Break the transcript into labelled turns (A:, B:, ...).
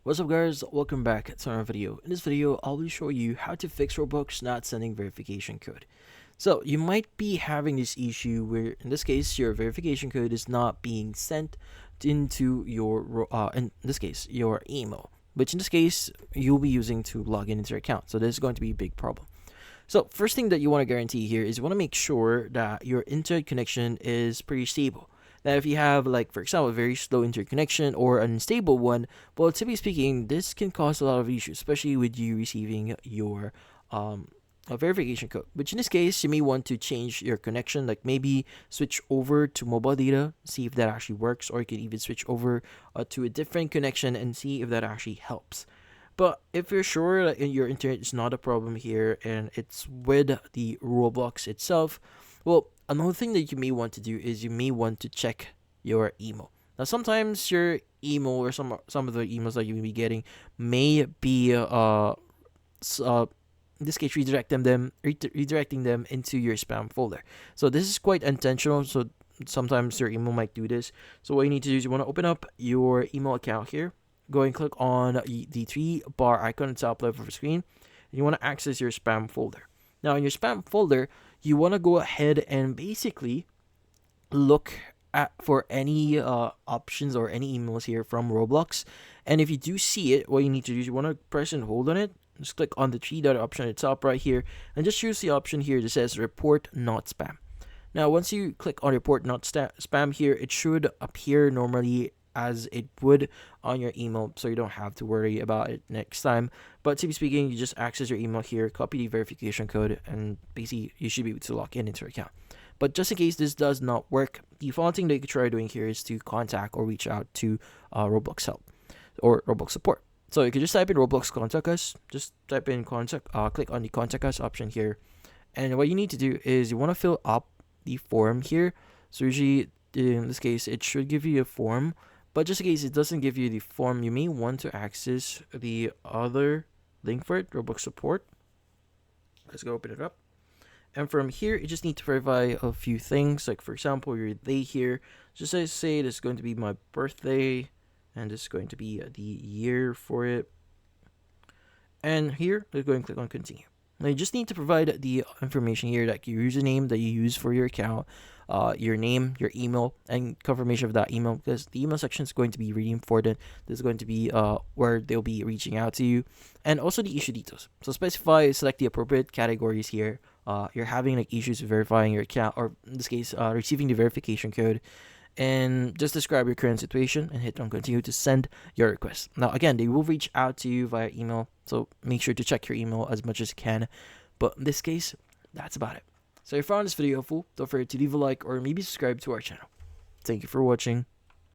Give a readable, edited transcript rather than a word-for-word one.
A: What's up guys, welcome back to another video. In this video, I'll be showing you how to fix Roblox not sending verification code. So you might be having this issue where in this case your verification code is not being sent into your in this case your email, which in this case you'll be using to log into your account. So this is going to be a big problem. So first thing that you want to guarantee here is you want to make sure that your internet connection is pretty stable. Now, if you have, like, for example, a very slow internet connection or an unstable one, well, typically speaking, this can cause a lot of issues, especially with you receiving your a verification code. Which in this case, you may want to change your connection, like maybe switch over to mobile data, see if that actually works, or you can even switch over to a different connection and see if that actually helps. But if you're sure that your internet is not a problem here and it's with the Roblox itself, well, another thing that you may want to do is you may want to check your email. Now, sometimes your email or some of the emails that you may be getting may be in this case redirecting them into your spam folder. So this is quite intentional. So sometimes your email might do this. So what you need to do is you want to open up your email account here. Go and click on the three bar icon at the top left of the screen. And you want to access your spam folder. Now, in your spam folder, you want to go ahead and basically look at for any options or any emails here from Roblox. And if you do see it, what you need to do is you want to press and hold on it. Just click on the three dot option at the top right here and just choose the option here that says report not spam. Now, once you click on report not spam here, it should appear normally as it would on your email, so you don't have to worry about it next time. But to be speaking, you just access your email here, copy the verification code, and basically you should be able to log into your account. But just in case this does not work, the final thing that you could try doing here is to contact or reach out to Roblox help or Roblox support. So you can just type in Roblox contact us, just type in contact, click on the contact us option here, and what you need to do is you want to fill up the form here. So usually in this case it should give you a form, but just in case it doesn't give you the form, you may want to access the other link for it, Roblox support. Let's go open it up. And from here, you just need to verify a few things. Like, for example, your day here. Just say this is going to be my birthday, and this is going to be the year for it. And here, let's go and click on continue. Now, you just need to provide the information here, like your username that you use for your account, your name, your email, and confirmation of that email, because the email section is going to be really important. This is going to be where they'll be reaching out to you, and also the issue details. So select the appropriate categories here. You're having like issues with verifying your account, or in this case, receiving the verification code, and just describe your current situation and hit on continue to send your request. Now, again, they will reach out to you via email, so make sure to check your email as much as you can. But in this case, that's about it. So if you found this video helpful, don't forget to leave a like or maybe subscribe to our channel. Thank you for watching.